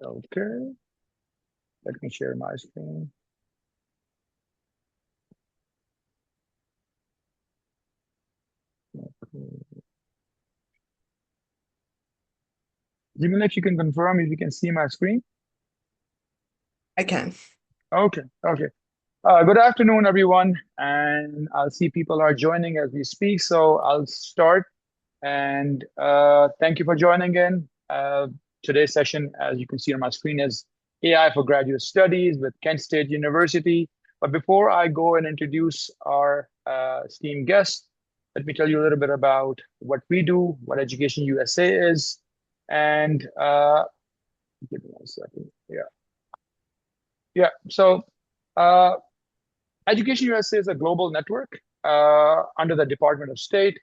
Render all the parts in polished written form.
Okay, let me share my screen. Okay. Jameela, if you can confirm if you can see my screen. I can. Okay, okay. Good afternoon, everyone. And I'll see people are joining as we speak. So I'll start. And thank you for joining in. Today's session, as you can see on my screen, is AI for Graduate Studies with Kent State University. But before I go and introduce our esteemed guest, let me tell you a little bit about what we do, what Education USA is, and give me 1 second. Yeah. So uh, Education USA is a global network under the Department of State,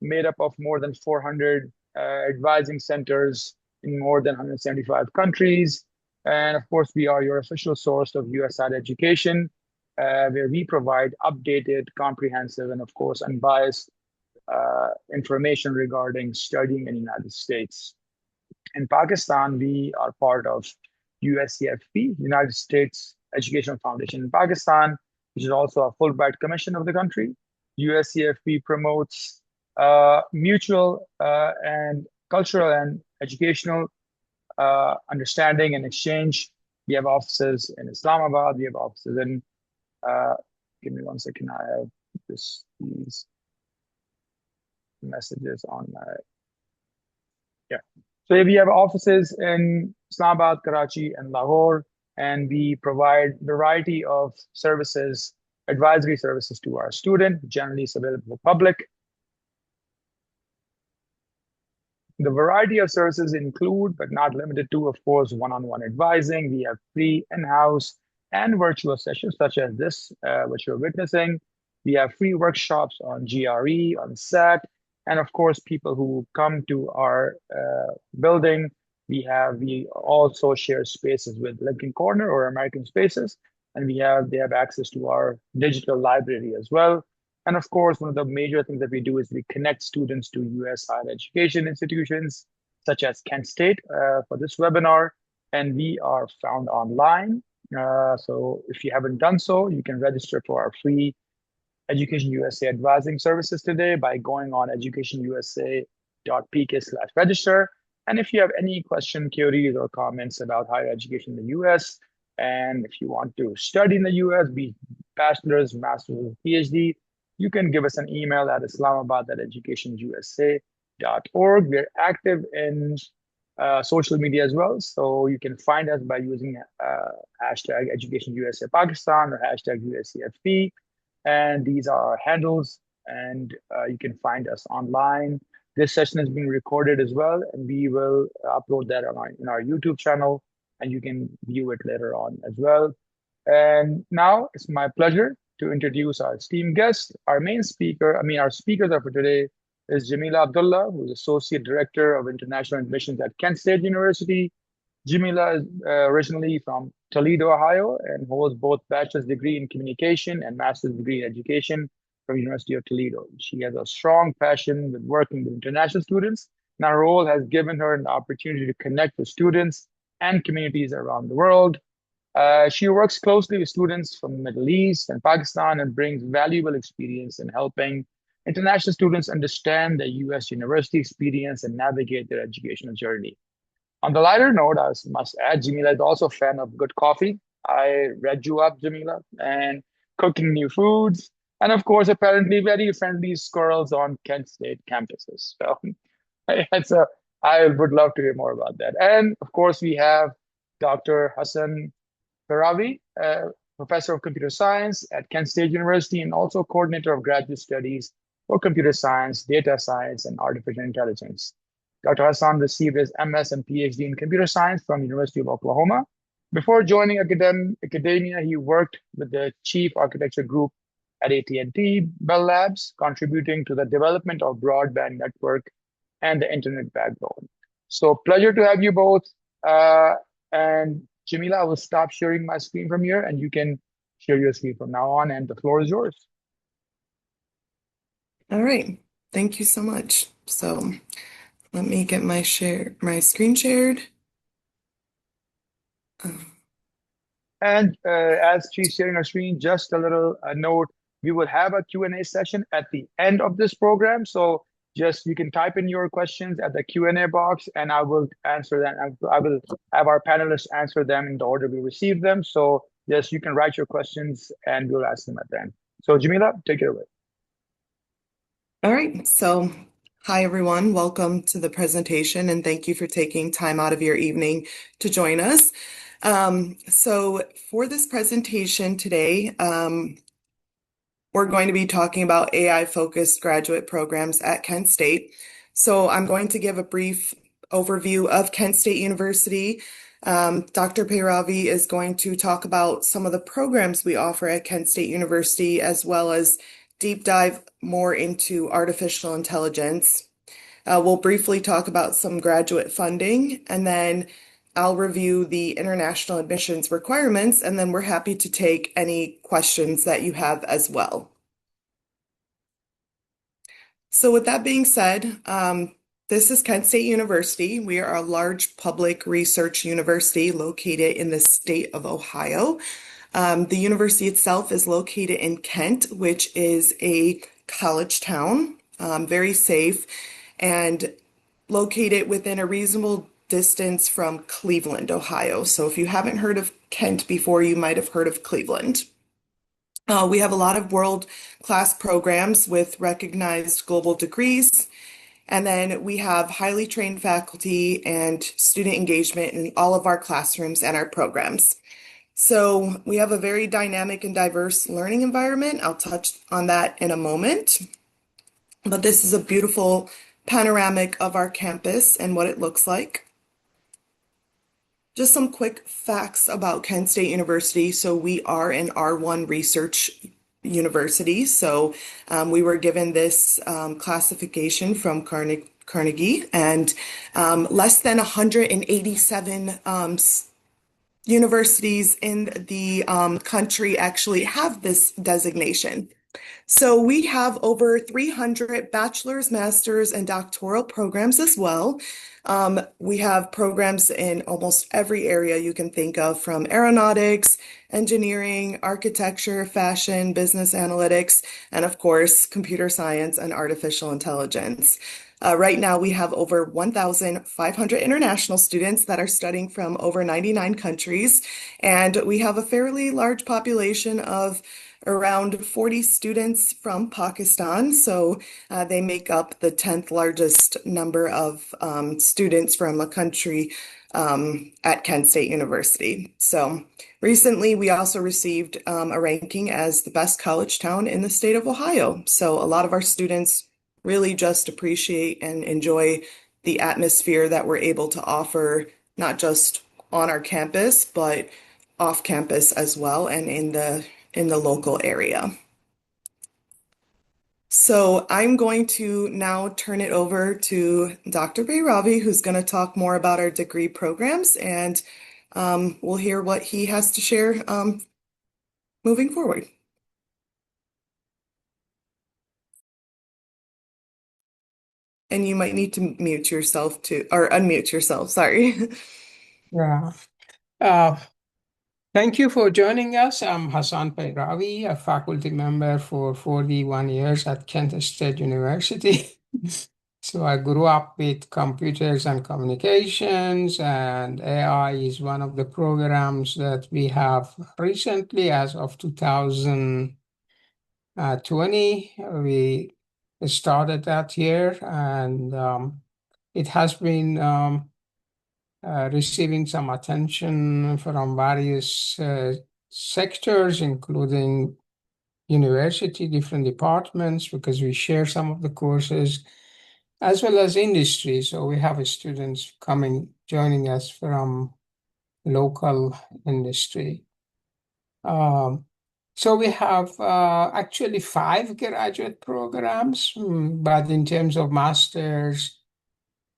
made up of more than 400 advising centers in more than 175 countries. And of course, we are your official source of US higher education, where we provide updated, comprehensive, and of course, unbiased information regarding studying in the United States. In Pakistan, we are part of USCFP, United States Educational Foundation in Pakistan, which is also a Fulbright Commission of the country. USCFP promotes mutual and cultural and educational understanding and exchange. We have offices in Islamabad. We have offices in. Uh, give me 1 second. I have these messages on my. Yeah. So we have offices in Islamabad, Karachi, and Lahore, and we provide variety of services, advisory services to our student. Generally, it's available for public. The variety of services include, but not limited to, of course, one-on-one advising. We have free in-house and virtual sessions such as this, which you're witnessing. We have free workshops on GRE, on SET, and of course, people who come to our building. We also share spaces with Lincoln Corner or American Spaces, and they have access to our digital library as well. And of course, one of the major things that we do is we connect students to US higher education institutions, such as Kent State, for this webinar. And we are found online. So if you haven't done so, you can register for our free Education USA advising services today by going on educationusa.pk/register. And if you have any question, queries, or comments about higher education in the US, and if you want to study in the US, be bachelor's, master's, or PhD, you can give us an email at islamabad@educationusa.org. We're active in social media as well. So you can find us by using hashtag Education USA Pakistan or hashtag USCFP. And these are our handles, and you can find us online. This session is being recorded as well, and we will upload that in our YouTube channel, and you can view it later on as well. And now it's my pleasure to introduce our esteemed guest, our main speaker. Our speakers for today is Jameela Abdullah, who is Associate Director of International Admissions at Kent State University. Jameela is originally from Toledo, Ohio, and holds both bachelor's degree in communication and master's degree in education from University of Toledo. She has a strong passion with working with international students, and her role has given her an opportunity to connect with students and communities around the world. She works closely with students from the Middle East and Pakistan and brings valuable experience in helping international students understand the US university experience and navigate their educational journey. On the lighter note, I must add, Jameela is also a fan of good coffee. I read you up, Jameela, and cooking new foods, and of course, apparently very friendly squirrels on Kent State campuses. So, it's a, I would love to hear more about that. And of course, we have Dr. Hassan Faravi, professor of computer science at Kent State University, and also coordinator of graduate studies for computer science, data science, and artificial intelligence. Dr. Hassan received his MS and PhD in computer science from University of Oklahoma. Before joining academia, he worked with the chief architecture group at AT&T Bell Labs, contributing to the development of broadband network and the internet backbone. So pleasure to have you both. And Jameela, I will stop sharing my screen from here, and you can share your screen from now on, and the floor is yours. All right. Thank you so much. So let me get my screen shared. And as she's sharing her screen, just a little note, we will have a Q&A session at the end of this program. So just you can type in your questions at the Q&A box and I will answer them. I will have our panelists answer them in the order we receive them. So yes, you can write your questions and we'll ask them at the end. So Jameela, take it away. All right. So, hi, everyone. Welcome to the presentation, and thank you for taking time out of your evening to join us. So, for this presentation today, we're going to be talking about AI-focused graduate programs at Kent State. So, I'm going to give a brief overview of Kent State University. Dr. Peyravi is going to talk about some of the programs we offer at Kent State University, as well as deep dive more into artificial intelligence. We'll briefly talk about some graduate funding, and then I'll review the international admissions requirements, and then we're happy to take any questions that you have as well. So with that being said, this is Kent State University. We are a large public research university located in the state of Ohio. The university itself is located in Kent, which is a college town, very safe, and located within a reasonable distance from Cleveland, Ohio. So if you haven't heard of Kent before, you might have heard of Cleveland. We have a lot of world-class programs with recognized global degrees. And then we have highly trained faculty and student engagement in all of our classrooms and our programs. So we have a very dynamic and diverse learning environment. I'll touch on that in a moment. But this is a beautiful panoramic of our campus and what it looks like. Just some quick facts about Kent State University. So we are an R1 research university. So we were given this classification from Carnegie, and less than 187 universities in the country actually have this designation. So we have over 300 bachelor's, master's, and doctoral programs as well. We have programs in almost every area you can think of, from aeronautics, engineering, architecture, fashion, business analytics, and of course, computer science and artificial intelligence. Right now, we have over 1,500 international students that are studying from over 99 countries, and we have a fairly large population of around 40 students from Pakistan. So they make up the 10th largest number of students from a country at Kent State University. So recently, we also received a ranking as the best college town in the state of Ohio. So a lot of our students really just appreciate and enjoy the atmosphere that we're able to offer, not just on our campus, but off campus as well, and in the local area. So I'm going to now turn it over to Dr. Peyravi, who's going to talk more about our degree programs, and we'll hear what he has to share moving forward. And you might need to mute yourself too, or unmute yourself, sorry. Yeah. Thank you for joining us. I'm Hassan Peyravi, a faculty member for 41 years at Kent State University. So I grew up with computers and communications, and AI is one of the programs that we have recently, as of 2020, we started that year, and it has been receiving some attention from various sectors, including university, different departments, because we share some of the courses, as well as industry. So we have students joining us from local industry. So we have actually 5 graduate programs, but in terms of masters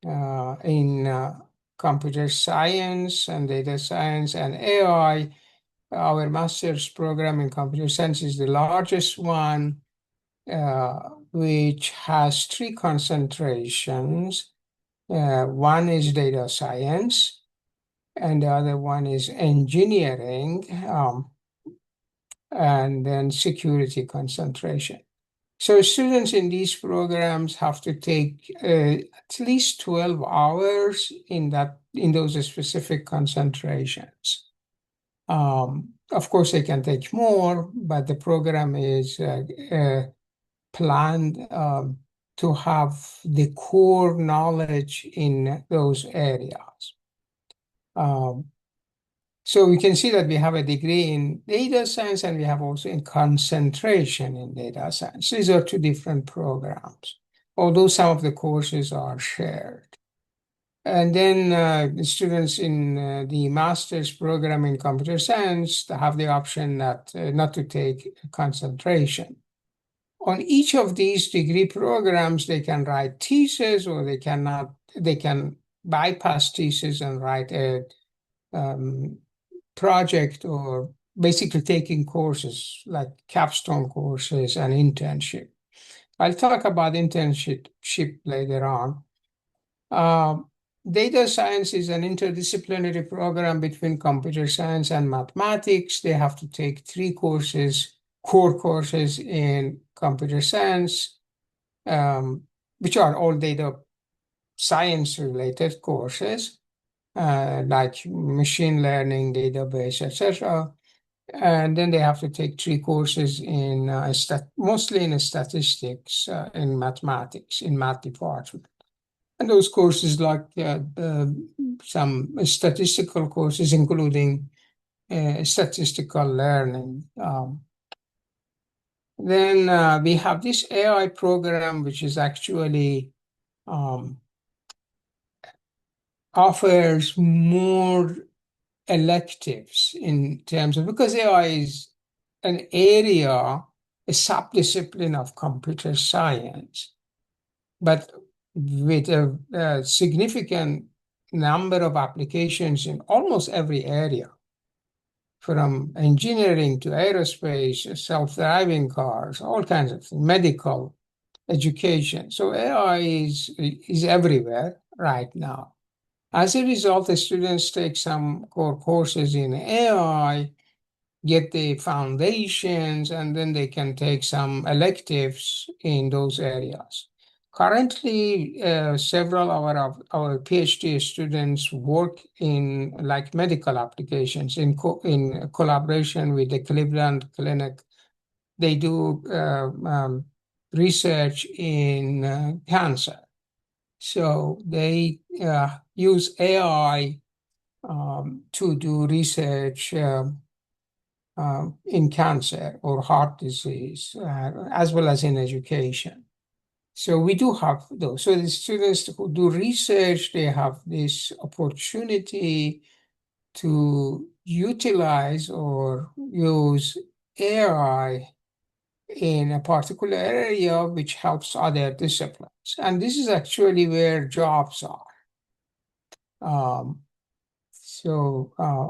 in computer science and data science and AI, our master's program in computer science is the largest one, which has 3 concentrations. One is data science, and the other one is engineering, and then security concentration. So students in these programs have to take at least 12 hours in those specific concentrations. Of course, they can take more, but the program is planned to have the core knowledge in those areas. So we can see that we have a degree in data science and we have also in concentration in data science. These are two different programs, although some of the courses are shared. And then the students in the master's program in computer science have the option not to take concentration. On each of these degree programs, they can write thesis, or they can bypass thesis and write a project, or basically taking courses like capstone courses and internship. I'll talk about internship later on. Data science is an interdisciplinary program between computer science and mathematics. They have to take 3 courses, core courses in computer science, which are all data science related courses, like machine learning, database, etc. And then they have to take 3 courses in mostly in statistics, in mathematics, in math department. And those courses like some statistical courses, including statistical learning. Then we have this AI program, which is actually offers more electives in terms of, because AI is an area, a subdiscipline of computer science, but with a significant number of applications in almost every area, from engineering to aerospace, self-driving cars, all kinds of things, medical, education. So AI is everywhere right now. As a result, the students take some core courses in AI, get the foundations, and then they can take some electives in those areas. Currently, several of our PhD students work in like medical applications in collaboration with the Cleveland Clinic. They do research in cancer. So they use AI to do research in cancer or heart disease, as well as in education. So we do have those. So the students who do research, they have this opportunity to utilize or use AI in a particular area, which helps other disciplines. And this is actually where jobs are.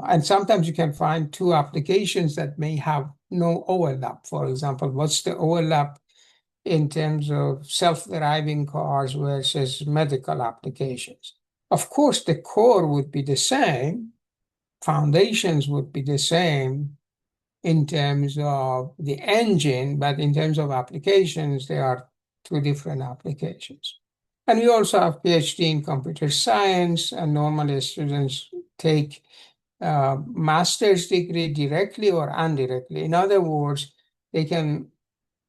And sometimes you can find 2 applications that may have no overlap. For example, what's the overlap in terms of self-driving cars versus medical applications? Of course, the core would be the same, foundations would be the same in terms of the engine, but in terms of applications, they are 2 different applications. And we also have PhD in computer science, and normally students take master's degree directly or indirectly. In other words, they can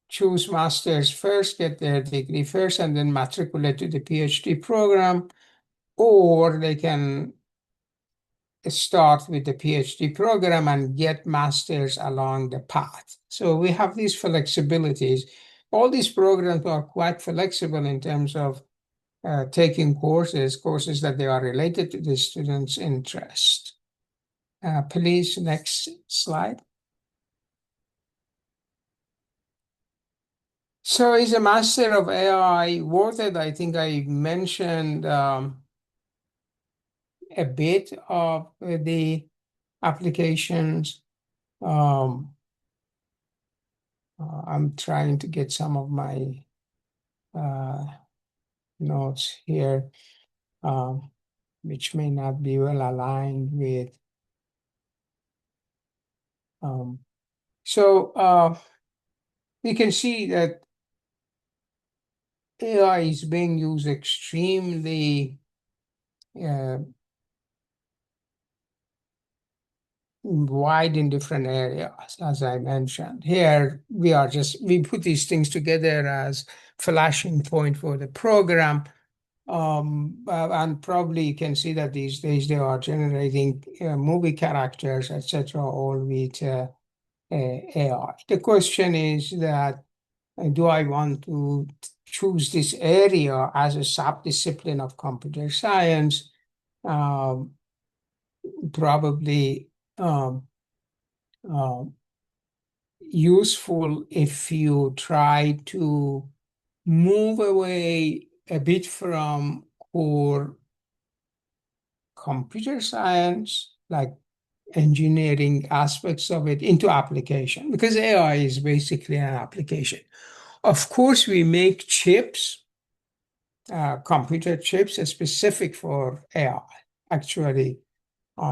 choose master's first, get their degree first, and then matriculate to the PhD program, or they can start with the PhD program and get master's along the path. So we have these flexibilities. All these programs are quite flexible in terms of taking courses that they are related to the student's interest. Please, next slide. So is a Master of AI worth it? I think I mentioned a bit of the applications. I'm trying to get some of my notes here. which may not be well aligned with. So we can see that AI is being used extremely wide in different areas, as I mentioned. Here, we put these things together as flashing point for the program. And probably you can see that these days they are generating movie characters, etc., all with AI. The question is that do I want to choose this area as a sub-discipline of computer science? Probably um, useful if you try to move away a bit from core computer science, like engineering aspects of it, into application, because AI is basically an application. Of course, we make chips, computer chips specific for AI. Actually,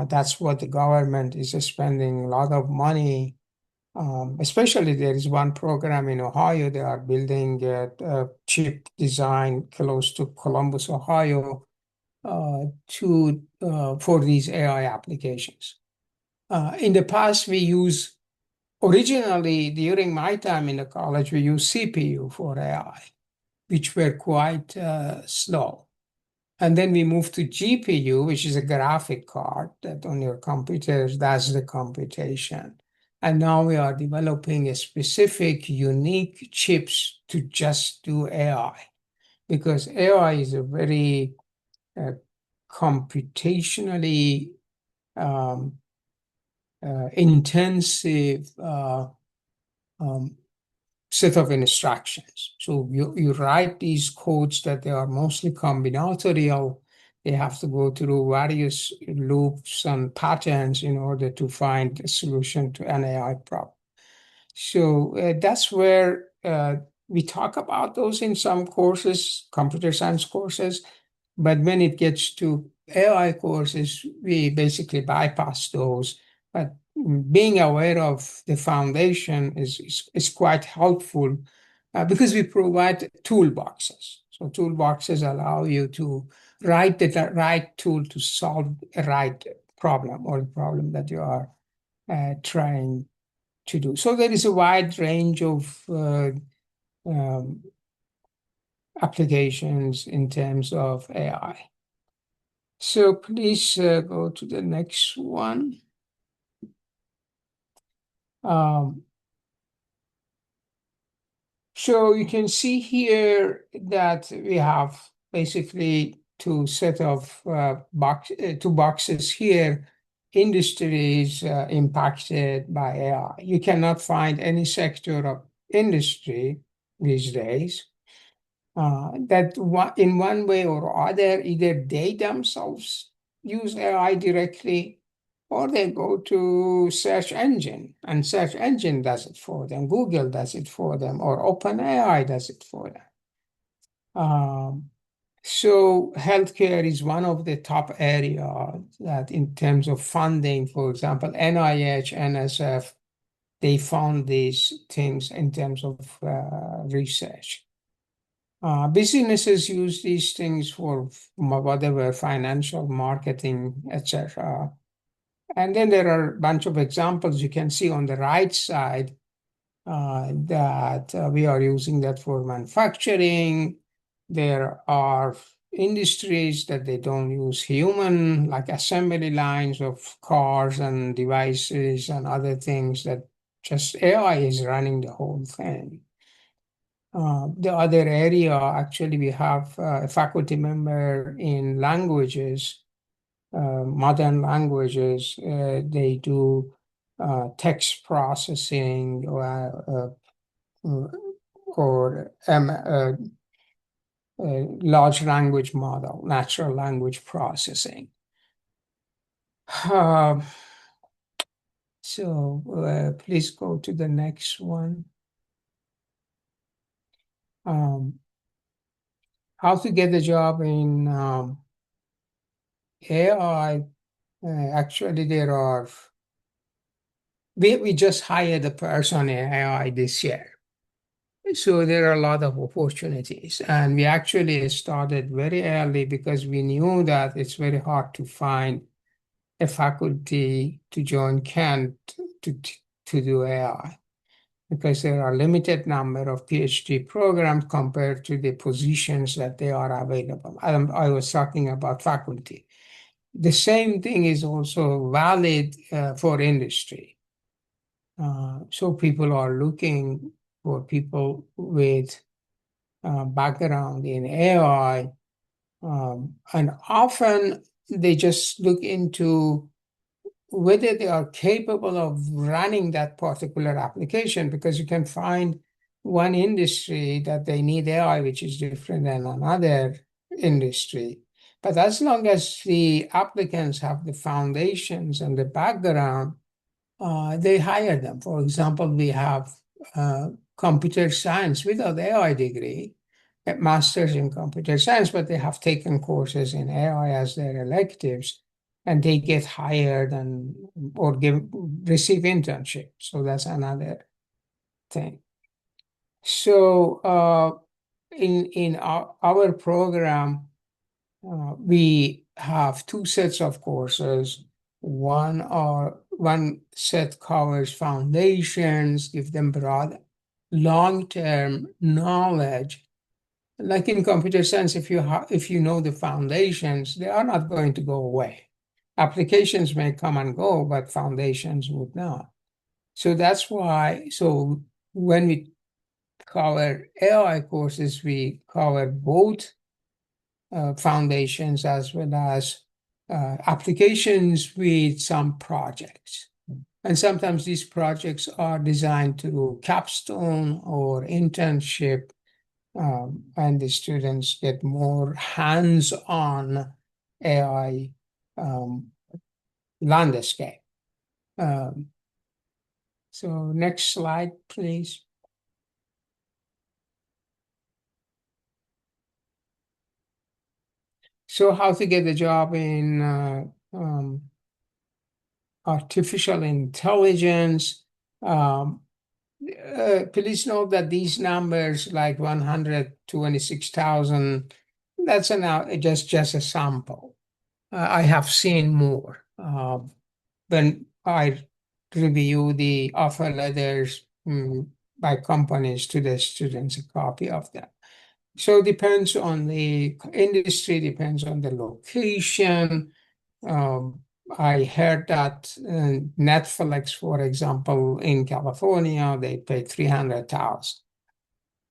that's what the government is spending a lot of money. Especially there is one program in Ohio, they are building a chip design close to Columbus, Ohio, for these AI applications. In the past, originally during my time in the college, we used CPU for AI, which were quite slow. And then we moved to GPU, which is a graphic card that on your computer does the computation. And now we are developing a specific, unique chips to just do AI, because AI is a very computationally intensive set of instructions. So you write these codes that they are mostly combinatorial. They have to go through various loops and patterns in order to find a solution to an AI problem. So that's where we talk about those in some courses, computer science courses, but when it gets to AI courses, we basically bypass those. But being aware of the foundation is quite helpful because we provide toolboxes. So toolboxes allow you to write the right tool to solve a right problem or the problem that you are trying to do. So there is a wide range of um, applications in terms of AI. So please go to the next one. So you can see here that we have basically two boxes here. Industries impacted by AI. You cannot find any sector of industry these days that in one way or other, either they themselves use AI directly or they go to search engine and search engine does it for them. Google does it for them, or OpenAI does it for them. So healthcare is one of the top areas that in terms of funding, for example, NIH, NSF, they fund these things in terms of research. Businesses use these things for whatever financial marketing, etc. And then there are a bunch of examples you can see on the right side that we are using that for manufacturing. There are industries that they don't use human, like assembly lines of cars and devices and other things that just AI is running the whole thing. The other area, actually, we have a faculty member in languages, modern languages. They do text processing or large language model, natural language processing. So please go to the next one. How to get a job in AI, actually we just hired a person in AI this year. So there are a lot of opportunities. And we actually started very early because we knew that it's very hard to find a faculty to join Kent to, to do AI because there are limited number of PhD programs compared to the positions that they are available. I was talking about faculty. The same thing is also valid for industry. So people are looking for people with background in AI, and often they just look into whether they are capable of running that particular application, because you can find one industry that they need AI, which is different than another industry. But as long as the applicants have the foundations and the background, they hire them. For example, we have computer science without AI degree, a master's in computer science, but they have taken courses in AI as their electives, and they get hired and or receive internship. So that's another thing. So in our program, we have two sets of courses. One set covers foundations, give them broad long-term knowledge. Like in computer science, if you know the foundations, they are not going to go away. Applications may come and go, but foundations would not. So that's why, so when we cover AI courses, we cover both foundations as well as applications with some projects. And sometimes these projects are designed to do capstone or internship, and the students get more hands-on AI landscape. So next slide, please. So how to get a job in artificial intelligence. Please note that these numbers, like 126,000, that's just a sample. I have seen more. When I review the offer letters by companies to the students, a copy of that. So it depends on the industry, depends on the location. I heard that Netflix, for example, in California, they pay 300,000.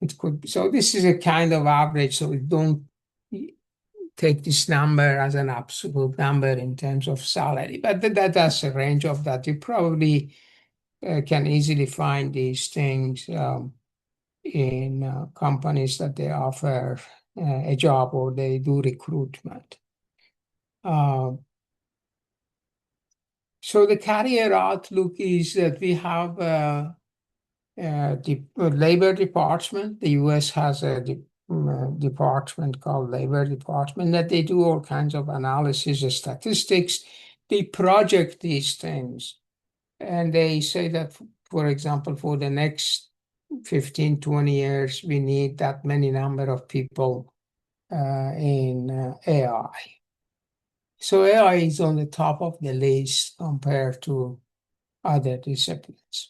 It could be, so this is a kind of average. So don't take this number as an absolute number in terms of salary, but that's a range of that. You probably can easily find these things in companies that they offer a job or they do recruitment. So the career outlook is that we have the Labor Department. The U.S. has a department called Labor Department that they do all kinds of analysis and statistics. They project these things, and they say that, for example, for the next 15, 20 years, we need that many number of people in AI. So AI is on the top of the list compared to other disciplines.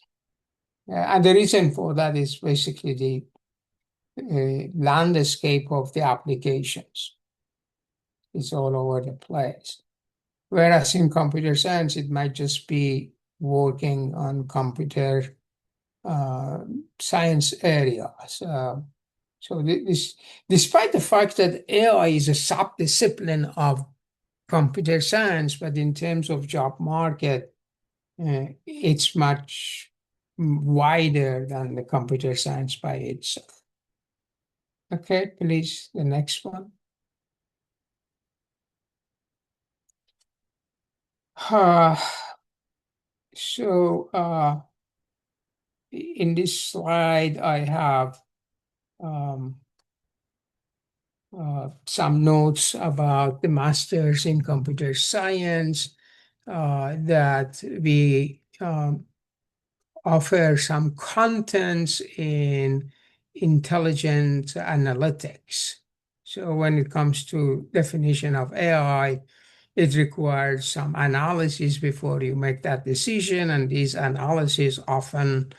And the reason for that is basically the landscape of the applications. It's all over the place. Whereas in computer science, it might just be working on computer science areas. So despite the fact that AI is a sub-discipline of computer science, but in terms of job market, it's much wider than the computer science by itself. Okay, please, the next one. So in this slide, I have some notes about the masters in computer science, that we offer some contents in intelligent analytics. So when it comes to definition of AI, it requires some analysis before you make that decision, and these analyses often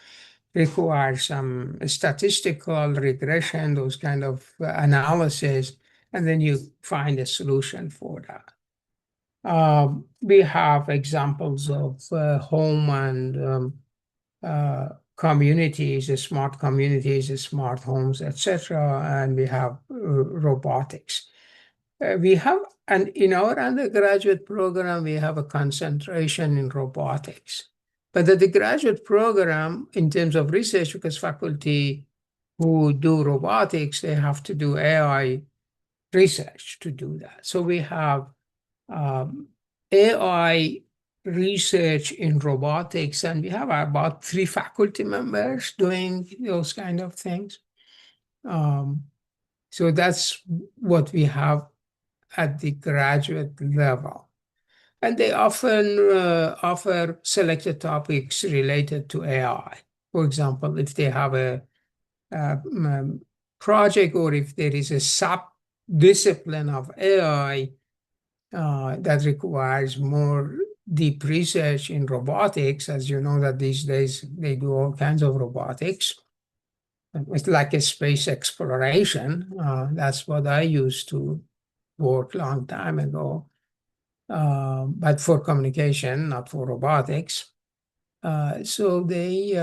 require some statistical regression, those kind of analysis, and then you find a solution for that. We have examples of home and communities, smart communities, smart homes, etc., and we have robotics. We have, and in our undergraduate program, we have a concentration in robotics. But at the graduate program, in terms of research, because faculty who do robotics, they have to do AI research to do that. So we have AI research in robotics, and we have about 3 faculty members doing those kind of things. So that's what we have at the graduate level. And they often offer selected topics related to AI. For example, if they have a project, or if there is a sub-discipline of AI that requires more deep research in robotics, as you know that these days they do all kinds of robotics. It's like a space exploration. That's what I used to work a long time ago, but for communication, not for robotics. So they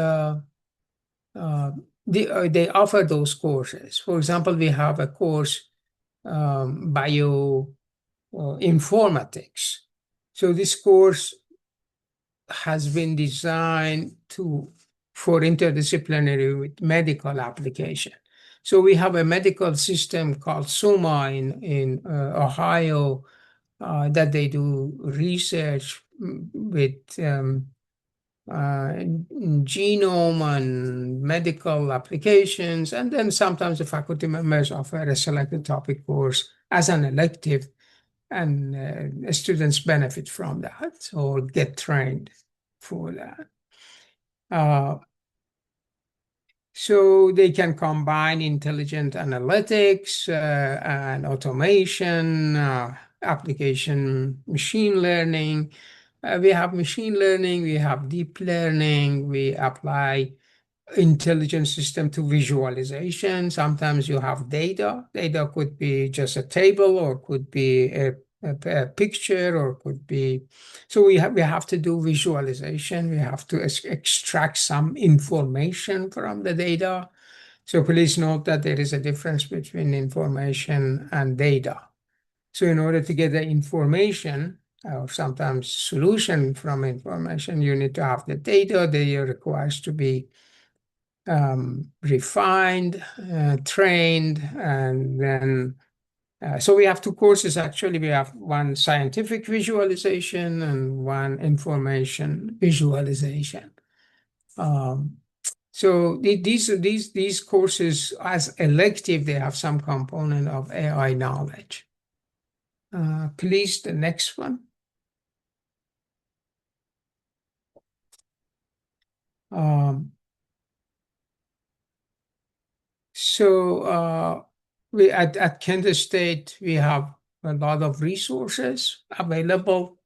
offer those courses. For example, we have a course, bioinformatics. So this course has been designed for interdisciplinary with medical application. So we have a medical system called SUMA in Ohio, that they do research with genome and medical applications, and then sometimes the faculty members offer a selected topic course as an elective, and students benefit from that or get trained for that. So they can combine intelligent analytics and automation, application machine learning. We have machine learning, we have deep learning, we apply intelligent system to visualization. Sometimes you have data. Data could be just a table, or could be a picture, or could be. So we have to do visualization. We have to extract some information from the data. So please note that there is a difference between information and data. So in order to get the information, or sometimes solution from information, you need to have the data. Data requires to be refined, trained, and then so we have 2 courses actually. We have one scientific visualization and one information visualization. So these courses, as elective, they have some component of AI knowledge. Please, the next one. So we at Kent State, we have a lot of resources available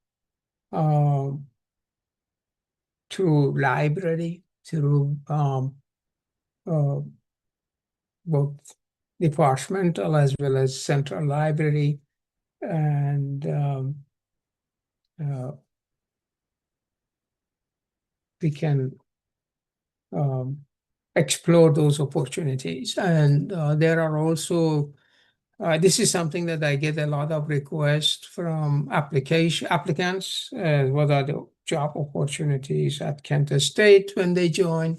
through library, through both departmental as well as central library, and we can explore those opportunities. And there are also, this is something that I get a lot of requests from applicants. What are the job opportunities at Kent State when they join?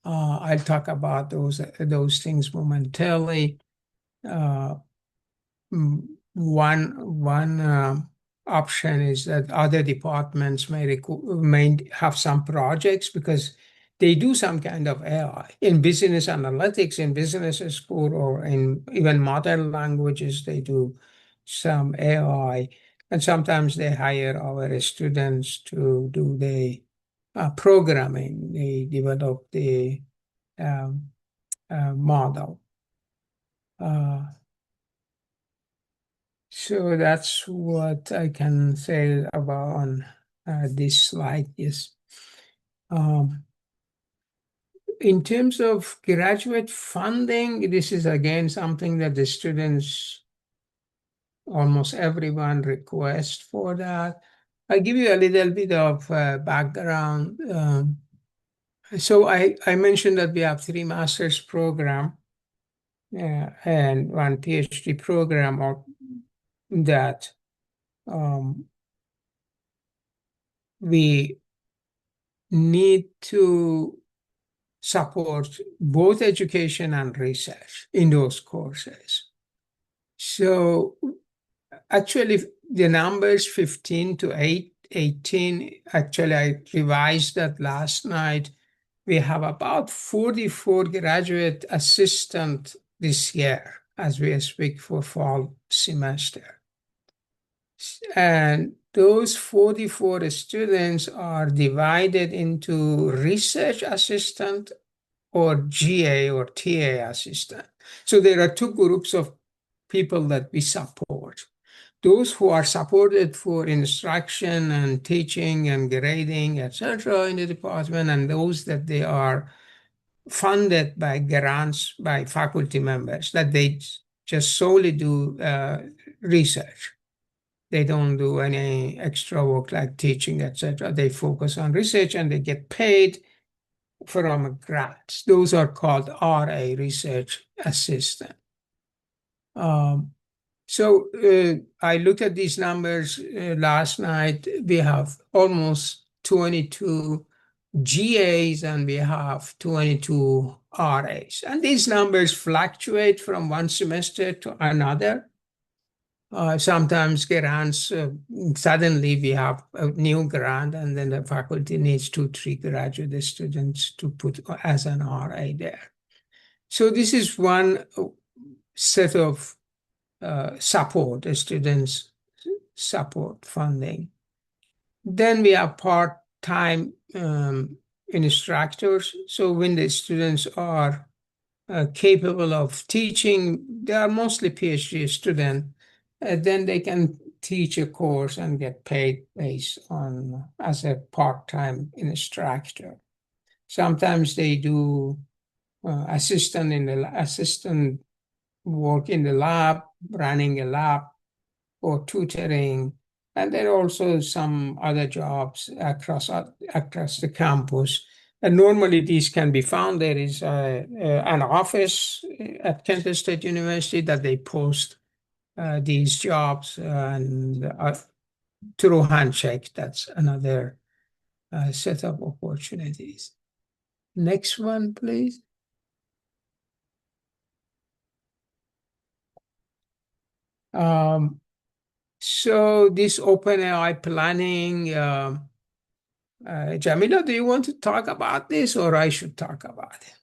I'll talk about those things momentarily. One option is that other departments may have some projects, because they do some kind of AI in business analytics, in business school, or in even modern languages, they do some AI. And sometimes they hire our students to do the programming. They develop the um, model. So that's what I can say about on this slide. Yes. In terms of graduate funding, this is again something that the students, almost everyone requests for that. I'll give you a little bit of background. So I mentioned that we have 3 master's program and 1 PhD program of that we need to support both education and research in those courses. So actually the numbers 15 to 18, actually I revised that last night. We have about 44 graduate assistant this year as we speak for fall semester. And those 44 students are divided into research assistant or GA or TA assistant. So there are 2 groups of people that we support. Those who are supported for instruction and teaching and grading, etc., in the department, and those that they are funded by grants by faculty members, that they just solely do research. They don't do any extra work like teaching, etc. They focus on research and they get paid from grants. Those are called RA, research assistant. So I looked at these numbers last night. We have almost 22 GAs and we have 22 RAs. And these numbers fluctuate from one semester to another. Sometimes grants, suddenly we have a new grant and then the faculty needs 2, 3 graduate students to put as an RA there. So this is one set of support, students support funding. Then we have part-time instructors. So when the students are capable of teaching, they are mostly PhD students, then they can teach a course and get paid based on as a part-time instructor. Sometimes they do assistant work in the lab, running a lab or tutoring, and there are also some other jobs across the campus. And normally these can be found. There is an office at Kent State University that they post these jobs, and through handshake, that's another set of opportunities. Next one, please. So this OpenAI planning, Jameela, do you want to talk about this or I should talk about it?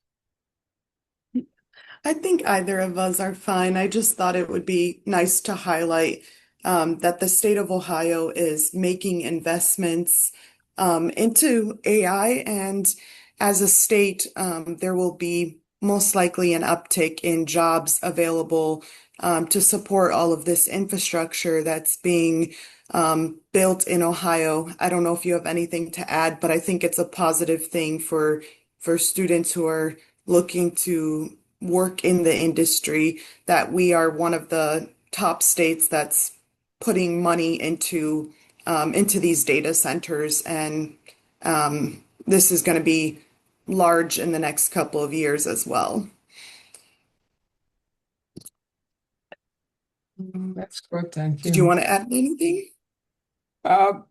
I think either of us are fine. I just thought it would be nice to highlight that the state of Ohio is making investments into AI, and as a state, there will be most likely an uptick in jobs available to support all of this infrastructure that's being built in Ohio. I don't know if you have anything to add, but I think it's a positive thing for students who are looking to work in the industry, that we are one of the top states that's putting money into these data centers, and this is going to be large in the next couple of years as well. That's good, thank you. Did you want to add anything? The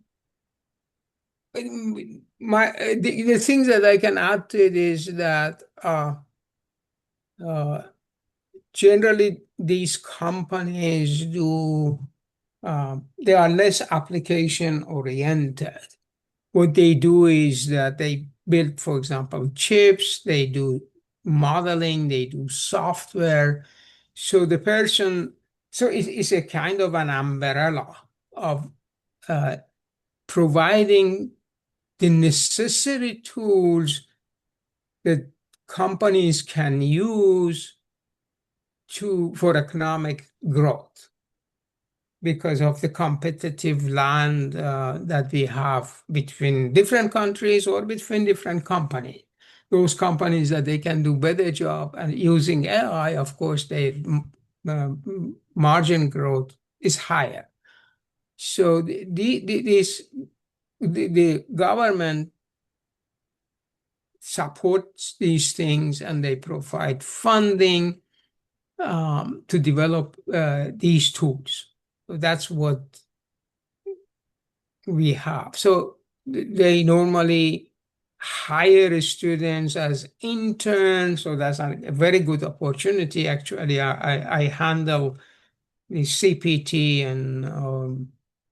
things that I can add to it is that generally these companies do they are less application oriented. What they do is that they build, for example, chips, they do modeling, they do software. So it's a kind of an umbrella of providing the necessary tools that companies can use for economic growth because of the competitive land that we have between different countries or between different companies. Those companies that they can do better job and using AI, of course, their margin growth is higher. So the government supports these things and they provide funding to develop these tools. So that's what we have. So they normally hire students as interns. So that's a very good opportunity. Actually, I handle the CPT and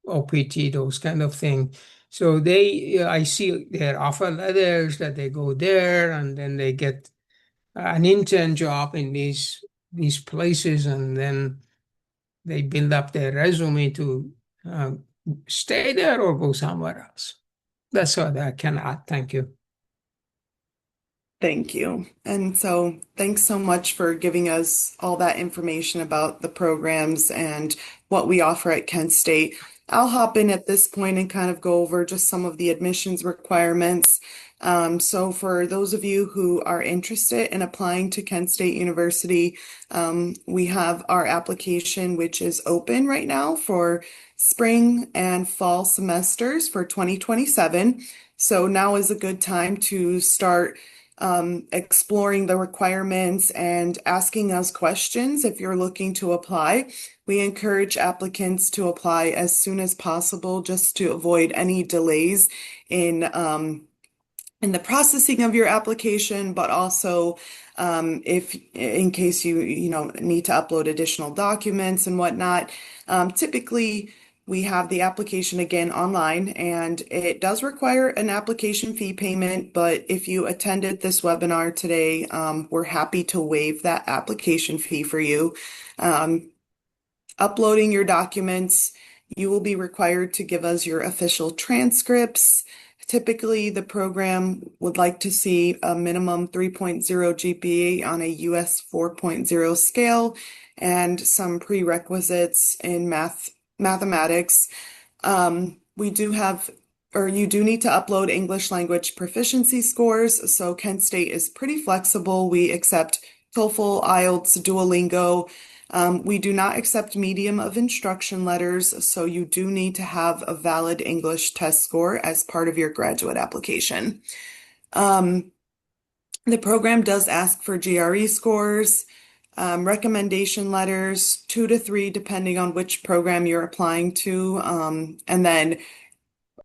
OPT, those kind of things. So I see their offer letters that they go there and then they get an intern job in these places, and then they build up their resume to uh, stay there or go somewhere else. That's what I can add. Thank you. Thank you. And so thanks so much for giving us all that information about the programs and what we offer at Kent State. I'll hop in at this point and kind of go over just some of the admissions requirements. So for those of you who are interested in applying to Kent State University, we have our application, which is open right now for spring and fall semesters for 2027. So now is a good time to start exploring the requirements and asking us questions if you're looking to apply. We encourage applicants to apply as soon as possible just to avoid any delays in the processing of your application, but also if in case you need to upload additional documents and whatnot. Typically, we have the application again online, and it does require an application fee payment. But if you attended this webinar today, we're happy to waive that application fee for you. Uploading your documents, you will be required to give us your official transcripts. Typically, the program would like to see a minimum 3.0 GPA on a US 4.0 scale and some prerequisites in mathematics. You do need to upload English language proficiency scores. So Kent State is pretty flexible. We accept TOEFL, IELTS, Duolingo. We do not accept medium of instruction letters, so you do need to have a valid English test score as part of your graduate application. The program does ask for GRE scores, recommendation letters, 2 to 3, depending on which program you're applying to, and then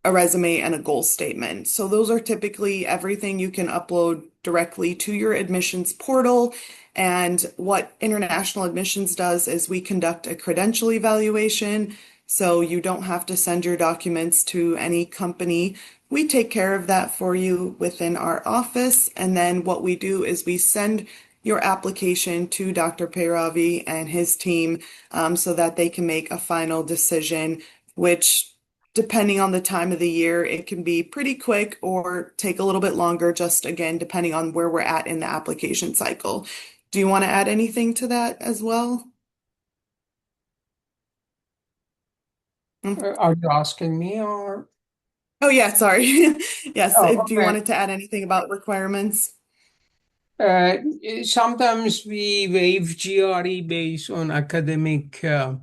a resume and a goal statement. So those are typically everything you can upload directly to your admissions portal. And what international admissions does is we conduct a credential evaluation. So you don't have to send your documents to any company. We take care of that for you within our office. And then what we do is we send your application to Dr. Peyravi and his team so that they can make a final decision, which depending on the time of the year, it can be pretty quick or take a little bit longer, just again, depending on where we're at in the application cycle. Do you want to add anything to that as well? Are you asking me or? Oh, yeah, sorry. Yes, Oh, do you okay. wanted to add anything about requirements? Sometimes we waive GRE based on academic um,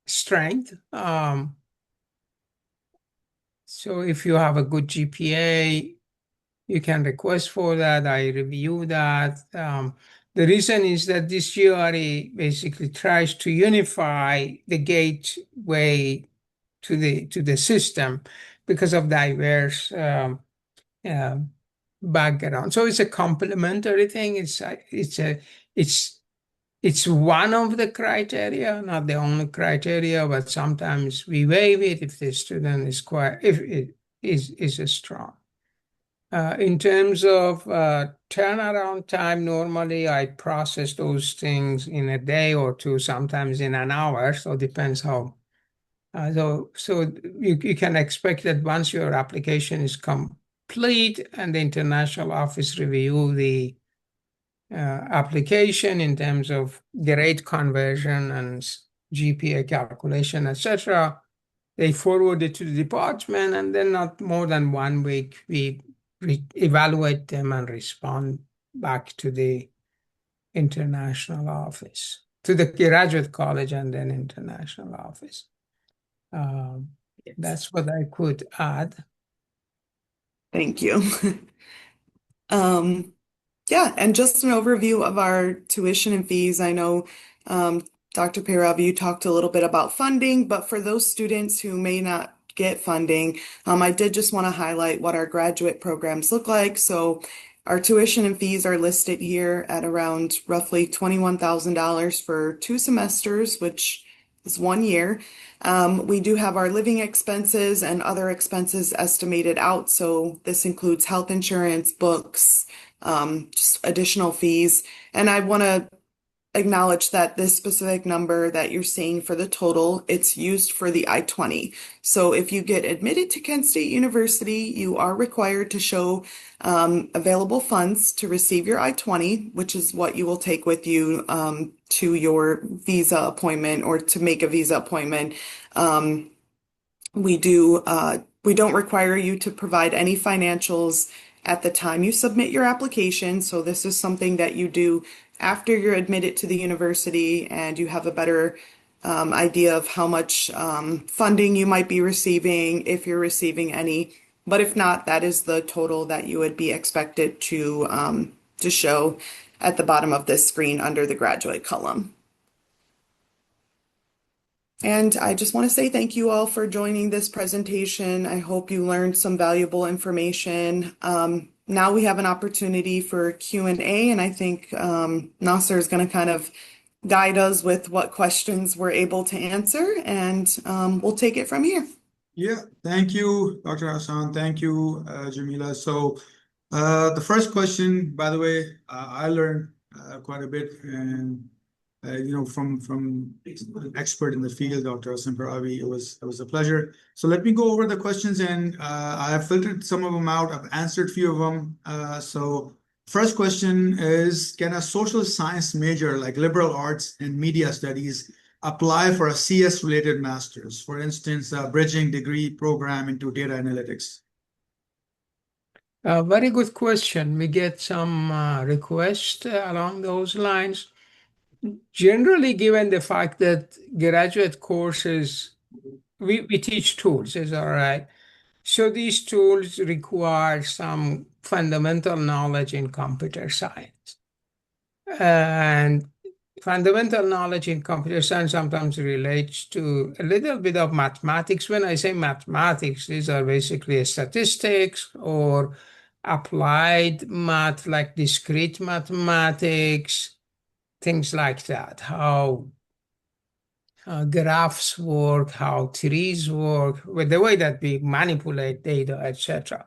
strength. So if you have a good GPA, you can request for that. I review that. The reason is that this GRE basically tries to unify the gateway to the system because of diverse uh, background. So it's a complementary thing. It's it's one of the criteria, not the only criteria, but sometimes we waive it if the student is if it is strong. In terms of turnaround time, normally I process those things in a day or two, sometimes in an hour. So it depends how. So you can expect that once your application is complete and the international office review the application in terms of grade conversion and GPA calculation, etc., they forward it to the department, and then not more than 1 week we evaluate them and respond back to the international office, to the graduate college and then international office. That's what I could add. Thank you. Yeah, and just an overview of our tuition and fees. I know Dr. Perav, you talked a little bit about funding, but for those students who may not get funding, I did just want to highlight what our graduate programs look like. So our tuition and fees are listed here at around roughly $21,000 for 2 semesters, which is 1 year. We do have our living expenses and other expenses estimated out. So this includes health insurance, books, just additional fees. And I want to acknowledge that this specific number that you're seeing for the total, it's used for the I-20. So if you get admitted to Kent State University, you are required to show available funds to receive your I-20, which is what you will take with you to your visa appointment or to make a visa appointment. We don't require you to provide any financials at the time you submit your application. So this is something that you do after you're admitted to the university and you have a better idea of how much funding you might be receiving, if you're receiving any. But if not, that is the total that you would be expected to show at the bottom of this screen under the graduate column. And I just want to say thank you all for joining this presentation. I hope you learned some valuable information. Now we have an opportunity for Q&A, and I think Nasser is going to kind of guide us with what questions we're able to answer, and we'll take it from here. Yeah, thank you, Dr. Hassan. Thank you, Jameela. So the first question, by the way, I learned quite a bit, and from an expert in the field, Dr. Hassan Paravi. It was a pleasure. So let me go over the questions, and I have filtered some of them out. I've answered a few of them. So first question is, can a social science major like liberal arts and media studies apply for a CS-related master's, for instance, a bridging degree program into data analytics? Very good question. We get some requests along those lines. Generally, given the fact that graduate courses, we teach tools, is all right. So these tools require some fundamental knowledge in computer science. And fundamental knowledge in computer science sometimes relates to a little bit of mathematics. When I say mathematics, these are basically statistics or applied math, like discrete mathematics, things like that, how graphs work, how trees work, with the way that we manipulate data, etc.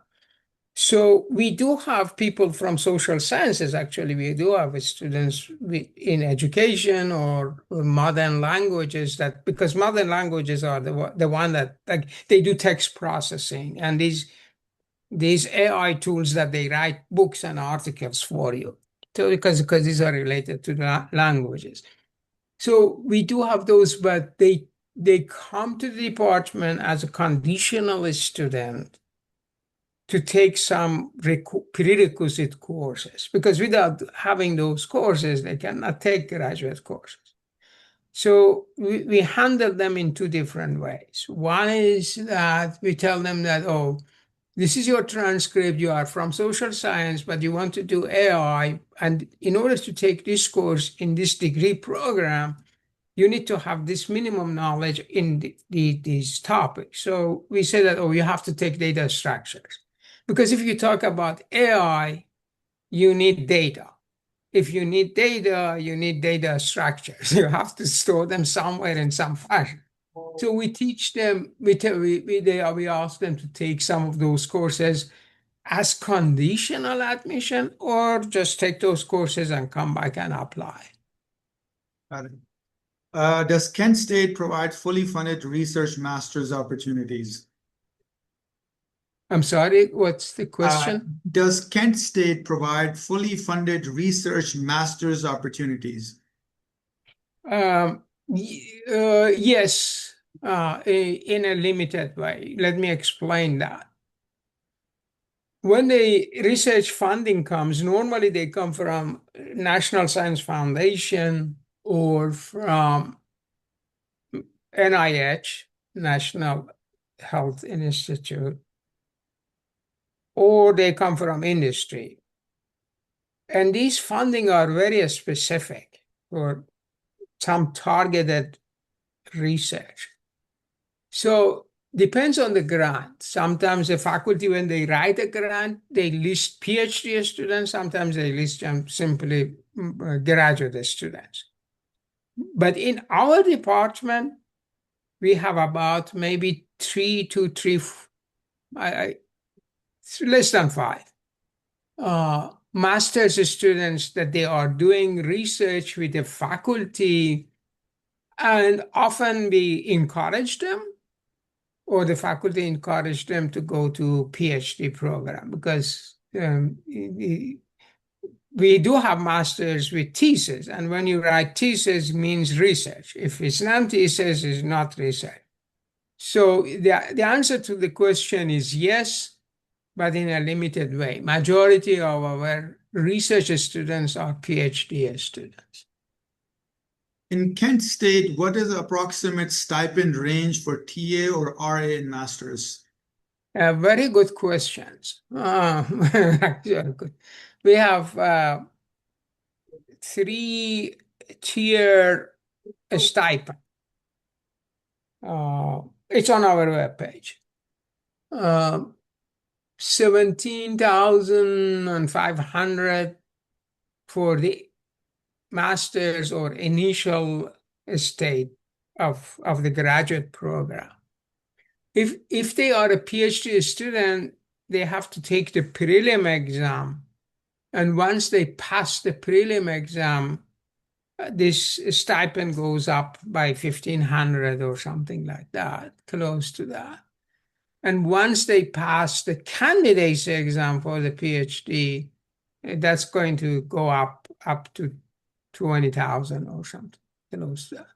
So we do have people from social sciences, actually. We do have students in education or modern languages, that because modern languages are the one that, like, they do text processing, and these AI tools that they write books and articles for you. So because these are related to languages. So we do have those, but they come to the department as a conditional student to take some prerequisite courses, because without having those courses, they cannot take graduate courses. So we handle them in 2 different ways. One is that we tell them that, oh, this is your transcript, you are from social science, but you want to do AI. And in order to take this course in this degree program, you need to have this minimum knowledge in these topics. So we say that, oh, you have to take data structures. Because if you talk about AI, you need data. if you need data structures. You have to store them somewhere in some fashion. So we teach them, we ask them to take some of those courses as conditional admission, or just take those courses and come back and apply. Got it. Does Kent State provide fully funded research master's opportunities? I'm sorry, what's the question? Does Kent State provide fully funded research master's opportunities? Yes, in a limited way. Let me explain that. When the research funding comes, normally they come from National Science Foundation or from NIH, National Health Institute, or they come from industry. And these funding are very specific for some targeted research. So depends on the grant. Sometimes the faculty, when they write a grant, they list PhD students. Sometimes they list simply graduate students. But in our department, we have about maybe less than 5 master's students that they are doing research with the faculty, and often we encourage them, or the faculty encourage them to go to PhD program, because we do have masters with thesis, and when you write thesis, it means research. If it's non-thesis, it's not research. So the answer to the question is yes, but in a limited way. Majority of our research students are PhD students. In Kent State, what is the approximate stipend range for TA or RA in masters? Very good questions. We have 3-tier stipend. It's on our webpage. 17,500 for the master's or initial state of the graduate program. If they are a PhD student, they have to take the prelim exam. And once they pass the prelim exam, this stipend goes up by 1,500 or something like that, close to that. And once they pass the candidates exam for the PhD, that's going to go up to 20,000 or something, close to that.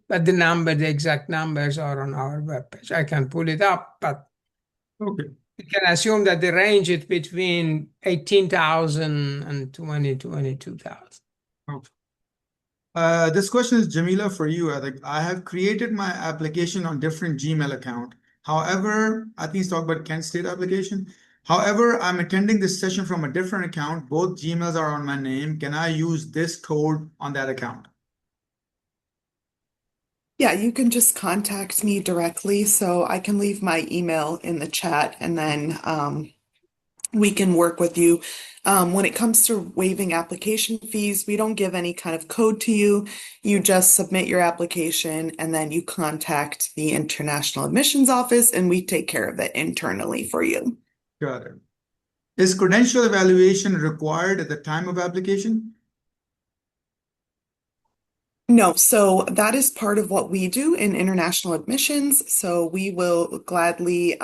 But the exact numbers are on our webpage. I can pull it up, but okay. You can assume that the range is between 18,000 and 22,000. Okay. This question is Jameela for you. I have created my application on different Gmail account. However, I think he's talking about Kent State application. However, I'm attending this session from a different account. Both Gmails are on my name. Can I use this code on that account? Yeah, you can just contact me directly, so I can leave my email in the chat, and then we can work with you. When it comes to waiving application fees, we don't give any kind of code to you. You just submit your application, and then you contact the International Admissions Office, and we take care of it internally for you. Got it. Is credential evaluation required at the time of application? No, so that is part of what we do in international admissions. So we will gladly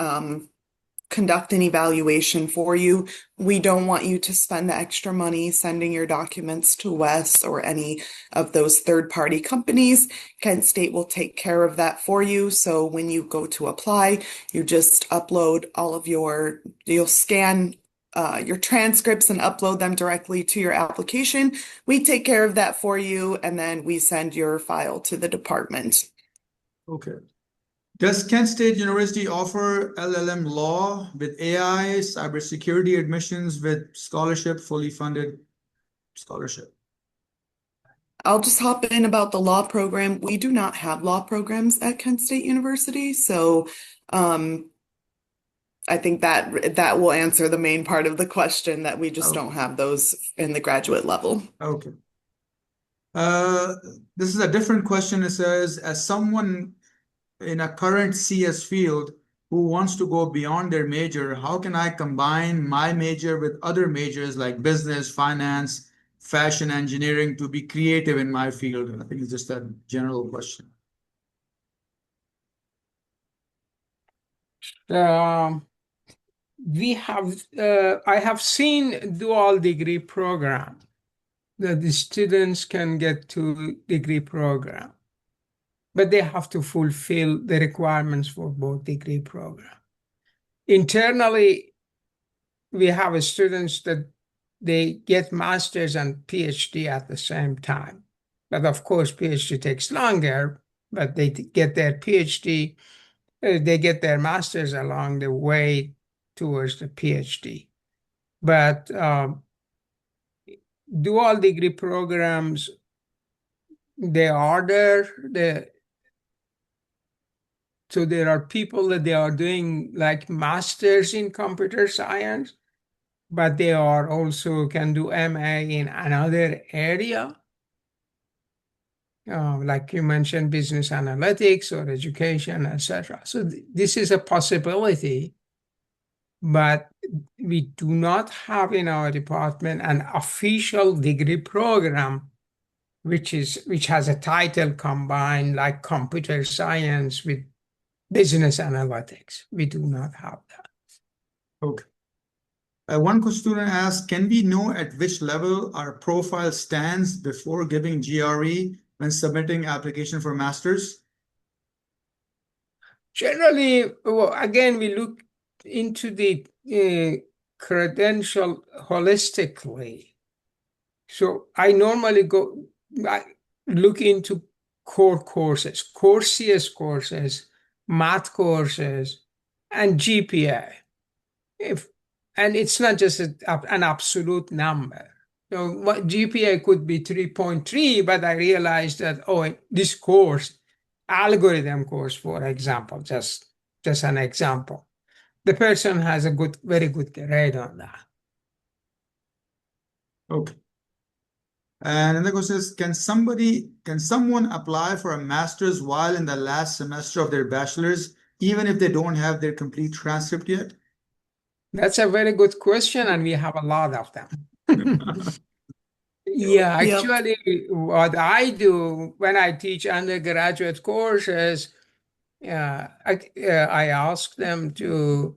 conduct an evaluation for you. We don't want you to spend the extra money sending your documents to WES or any of those third-party companies. Kent State will take care of that for you. So when you go to apply, you just upload all of you'll scan your transcripts and upload them directly to your application. We take care of that for you, and then we send your file to the department. Okay. Does Kent State University offer LLM law with AI, cybersecurity admissions with scholarship, fully funded scholarship? I'll just hop in about the law program. We do not have law programs at Kent State University, so I think that will answer the main part of the question, that we just Okay. don't have those in the graduate level. Okay. This is a different question. It says, as someone in a current CS field who wants to go beyond their major, how can I combine my major with other majors like business, finance, fashion, engineering to be creative in my field? I think it's just a general question. Um, I have seen dual degree program that the students can get to degree program, but they have to fulfill the requirements for both degree program. Internally, we have students that they get master's and PhD at the same time. But of course, PhD takes longer, but they get their PhD, they get their master's along the way towards the PhD. But dual degree programs, they are there. So there are people that they are doing like masters in computer science, but they are also can do MA in another area. Like you mentioned, business analytics or education, etc. So this is a possibility, but we do not have in our department an official degree program which has a title combined like computer science with business analytics. We do not have that. Okay. One student asks, can we know at which level our profile stands before giving GRE when submitting application for masters? Generally, well, again, we look into the credential holistically. So I normally I look into core courses, core CS courses, math courses, and GPA. And it's not just an absolute number. So what GPA could be 3.3, but I realized that, oh, this course, algorithm course, for example, just an example, the person has a very good grade on that. Okay. And another question is, can someone apply for a master's while in the last semester of their bachelor's, even if they don't have their complete transcript yet? That's a very good question, and we have a lot of them. Yeah, Yep. actually, what I do when I teach undergraduate courses, I ask them to,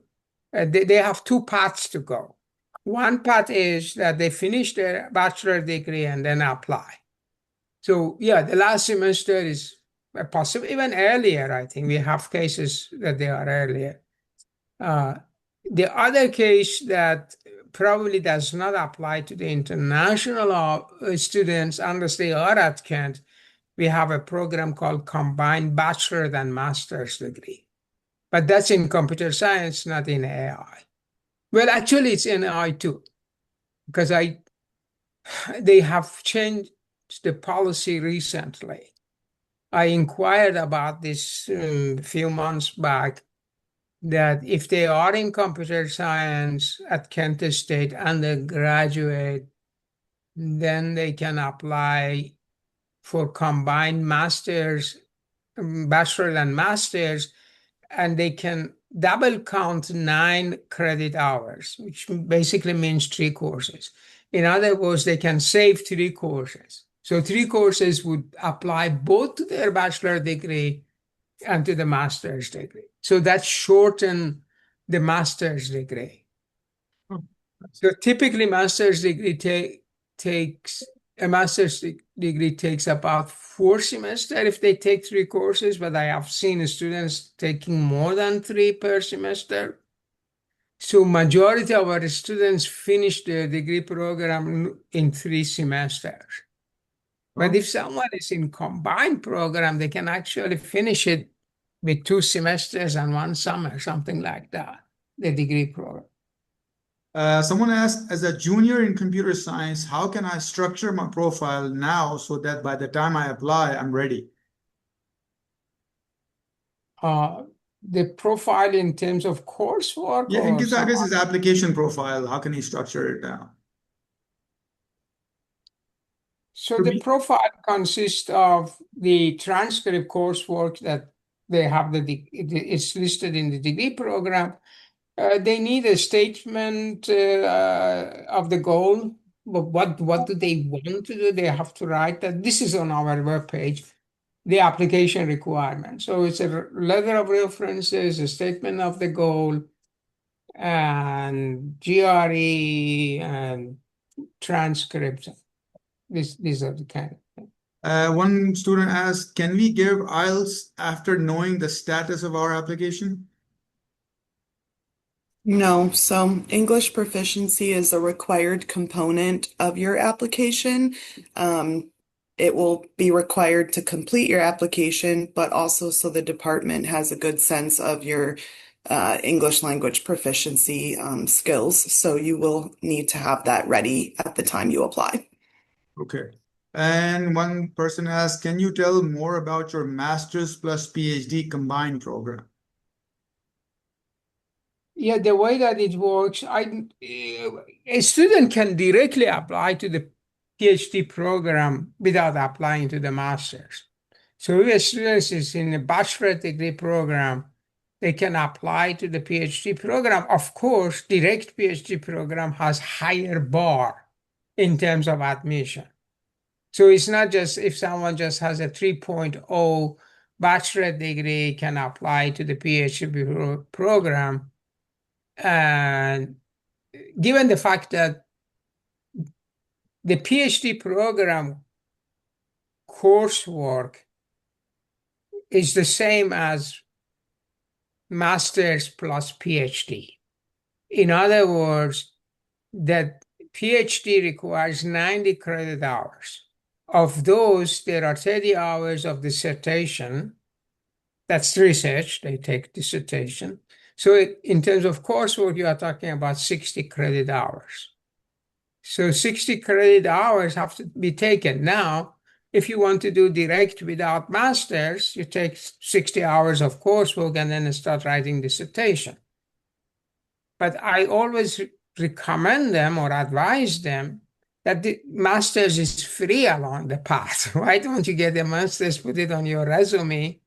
they have two paths to go. One path is that they finish their bachelor degree and then apply. So, yeah, the last semester is possible, even earlier, I think. We have cases that they are earlier. The other case that probably does not apply to the international students unless they are at Kent, we have a program called Combined Bachelor and Master's Degree. But that's in computer science, not in AI. Well, actually, it's in AI too, because they have changed the policy recently. I inquired about this a few months back, that if they are in computer science at Kent State undergraduate, then they can apply for combined masters, bachelor and masters, and they can double count 9 credit hours, which basically means 3 courses. In other words, they can save 3 courses. So 3 courses would apply both to their bachelor degree and to the master's degree. So that shorten the master's degree. So typically, master's degree takes a master's degree takes about 4 semesters if they take 3 courses, but I have seen students taking more than 3 per semester. So majority of our students finish their degree program in 3 semesters. But if someone is in combined program, they can actually finish it with 2 semesters and 1 summer, something like that, the degree program. Someone asked, as a junior in computer science, how can I structure my profile now so that by the time I apply, I'm ready? The profile in terms of coursework Yeah, or I some guess his application profile, how can he structure it down? So For the me, profile consists of the transcript coursework that they have it's listed in the degree program. They need a statement of the goal. But what do they want to do? They have to write that. This is on our webpage, the application requirement. So it's a letter of references, a statement of the goal, and GRE and transcripts. These are the kind. one student asked, can we give IELTS after knowing the status of our application? No, so English proficiency is a required component of your application. It will be required to complete your application, but also so the department has a good sense of your English language proficiency skills. So you will need to have that ready at the time you apply. Okay. And one person asked, can you tell more about your master's plus PhD combined program? Yeah, the way that it works, a student can directly apply to the PhD program without applying to the master's. So if a student is in a bachelor degree program, they can apply to the PhD program. Of course, direct PhD program has higher bar in terms of admission. So it's not just if someone just has a 3.0 bachelor degree can apply to the PhD program. And given the fact that the PhD program coursework is the same as master's plus PhD. In other words, that PhD requires 90 credit hours. Of those, there are 30 hours of dissertation. That's research, they take dissertation. So in terms of coursework, you are talking about 60 credit hours. So 60 credit hours have to be taken. Now, if you want to do direct without masters, you take 60 hours of coursework and then start writing dissertation. But I always recommend them or advise them that the master's is free along the path. Why don't you get a master's, put it on your resume,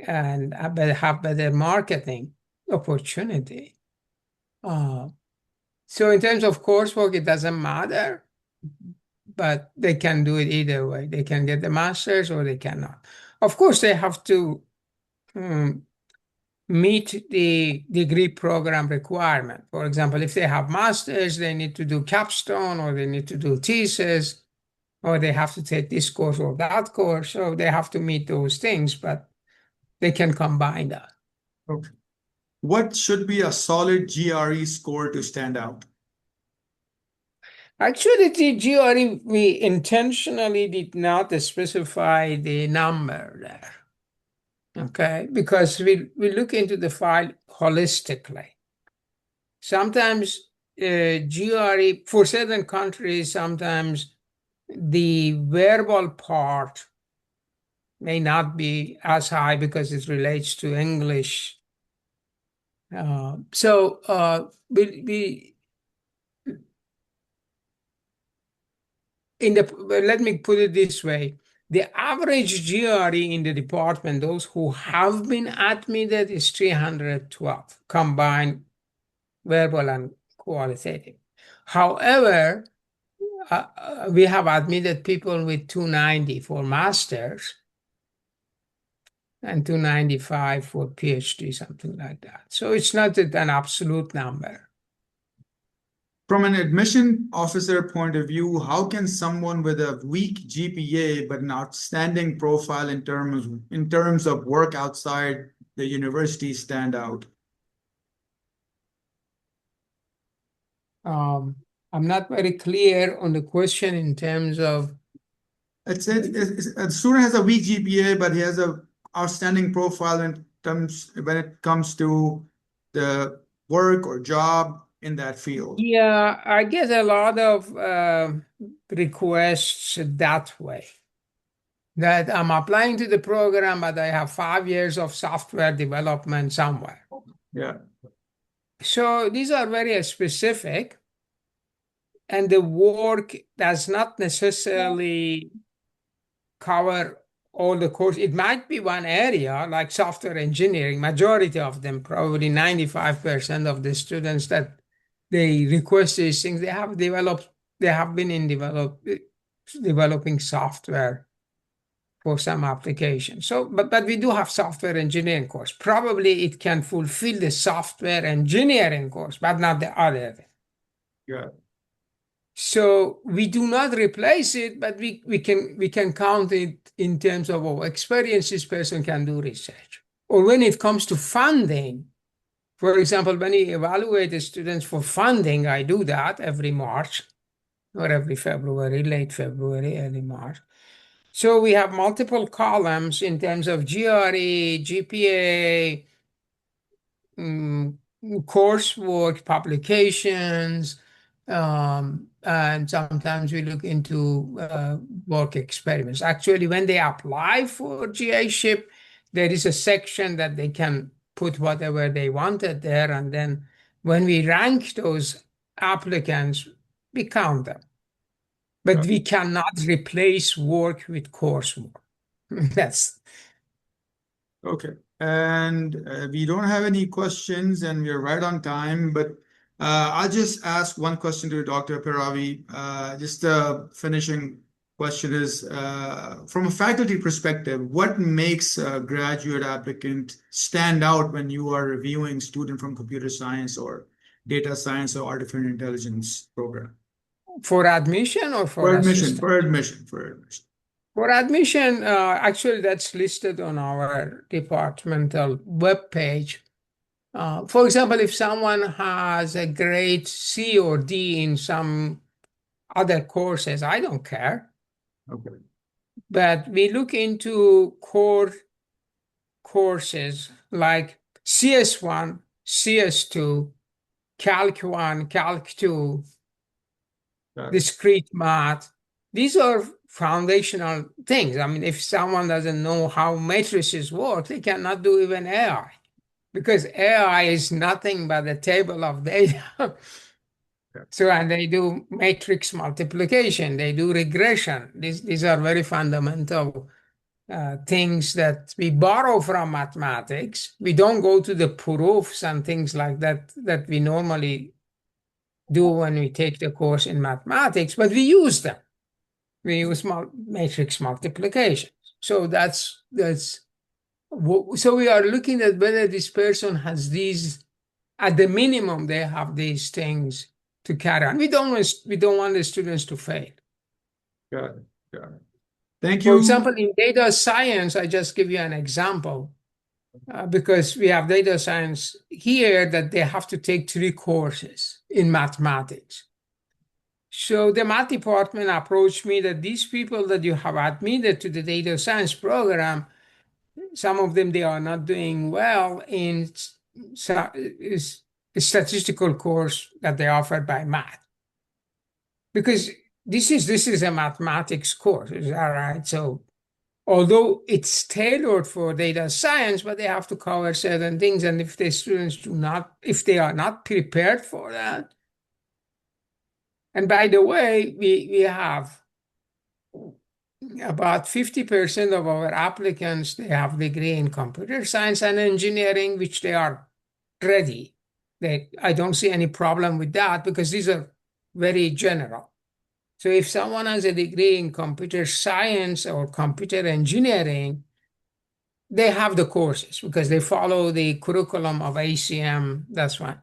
and have better marketing opportunity? So in terms of coursework, it doesn't matter, but they can do it either way. They can get the master's or they cannot. Of course, they have to meet the degree program requirement. For example, if they have masters, they need to do capstone or they need to do thesis or they have to take this course or that course. So they have to meet those things, but they can combine that. Okay. What should be a solid GRE score to stand out? Actually, the GRE, we intentionally did not specify the number there. Okay, because we look into the file holistically. Sometimes GRE, for certain countries, sometimes the verbal part may not be as high because it relates to English. Let me put it this way. The average GRE in the department, those who have been admitted, is 312, combined verbal and qualitative. However, we have admitted people with 290 for masters and 295 for PhD, something like that. So it's not an absolute number. From an admission officer point of view, how can someone with a weak GPA but an outstanding profile in terms of work outside the university stand out? I'm not very clear on the question in terms of. A student has a weak GPA, but he has a outstanding profile in terms when it comes to the work or job in that field. Yeah, I get a lot of requests that way. that I'm applying to the program, but I have 5 years of software development somewhere. Yeah. So these are very specific, and the work does not necessarily cover all the course. It might be one area like software engineering. Majority of them, probably 95% of the students that they request these things, they have been in developing software for some application. So, but we do have software engineering course. Probably it can fulfill the software engineering course, but not the other. Yeah. So we do not replace it, but we can count it in terms of what experience this person can do research. Or when it comes to funding, for example, when you evaluate the students for funding, I do that every March or every February, late February, early March. So we have multiple columns in terms of GRE, GPA, coursework, publications, and sometimes we look into work experiments. Actually, when they apply for GA ship, there is a section that they can put whatever they wanted there, and then when we rank those applicants, we count them. But we cannot replace work with coursework. That's Okay. And we don't have any questions and we're right on time, but I'll just ask one question to Dr. Piravi. Just a finishing question is, from a faculty perspective, what makes a graduate applicant stand out when you are reviewing student from computer science or data science or artificial intelligence program? for admission or for For admission, assistance? for admission, for admission. For admission, actually, that's listed on our departmental webpage. For example, if someone has a grade C or D in some other courses, I don't care. Okay. But we look into core courses like CS1, CS2, Calc 1, Calc 2, discrete math. These are foundational things. I mean, if someone doesn't know how matrices work, they cannot do even AI, because AI is nothing but a table of data. So, and they do matrix multiplication, they do regression. These are very fundamental things that we borrow from mathematics. We don't go to the proofs and things like that that we normally do when we take the course in mathematics, but we use them. We use matrix multiplication. So so we are looking at whether this person has these, at the minimum, they have these things to carry on. We don't want the students to fail. Got it. Got it. Thank For you. example, in data science, I just give you an example, because we have data science here that they have to take 3 courses in mathematics. So the math department approached me that these people that you have admitted to the data science program, some of them, they are not doing well in a statistical course that they offered by math. Because this is a mathematics course, is that right? So although it's tailored for data science, but they have to cover certain things. And if the students if they are not prepared for that, and by the way, we have about 50% of our applicants, they have degree in computer science and engineering, which they are ready. I don't see any problem with that because these are very general. So if someone has a degree in computer science or computer engineering, they have the courses because they follow the curriculum of ACM, that's fine.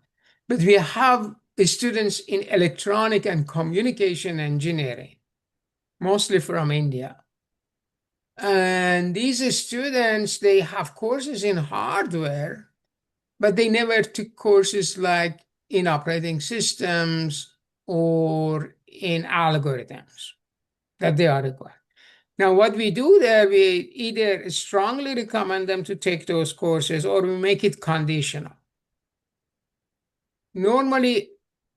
But we have the students in electronic and communication engineering, mostly from India. And these students, they have courses in hardware, but they never took courses like in operating systems or in algorithms that they are required. Now, what we do there, we either strongly recommend them to take those courses or we make it conditional. Normally,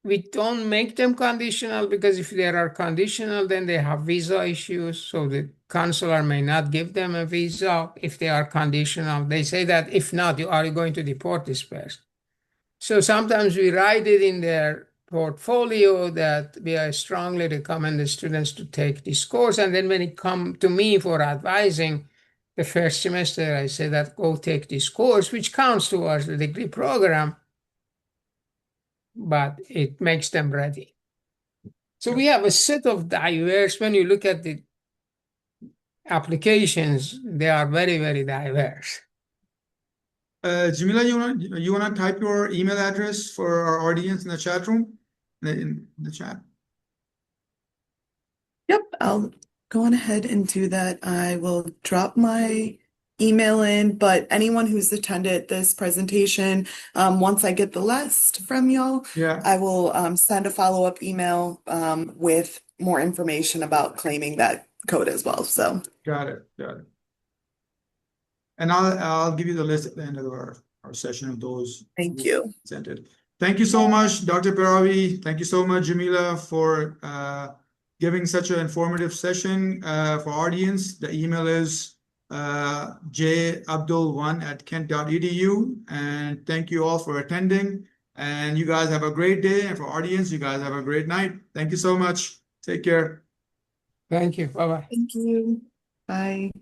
we don't make them conditional, because if they are conditional, then they have visa issues. So the consular may not give them a visa if they are conditional. They say that if not, are you going to deport this person? So sometimes we write it in their portfolio that we strongly recommend the students to take this course. And then when it come to me for advising the first semester, I say that go take this course, which counts towards the degree program, but it makes them ready. So we have a set of diverse, when you look at the applications, they are very, very diverse. Jameela, you wanna type your email address for our audience in the chat room, in the chat? Yep, I'll go on ahead and do that. I will drop my email in, but anyone who's attended this presentation, once I get the list from y'all, Yeah, I will send a follow-up email with more information about claiming that code as well. So got it. And I'll give you the list at the end of our session of those thank you. presented. Thank you so much, Dr. Peravi. Thank you so much, Jameela, for giving such an informative session for audience. The email is jabdul1@kent.edu. And thank you all for attending. And you guys have a great day. And for audience, you guys have a great night. Thank you so much. Take care. Thank you. Bye-bye. Thank you. Bye.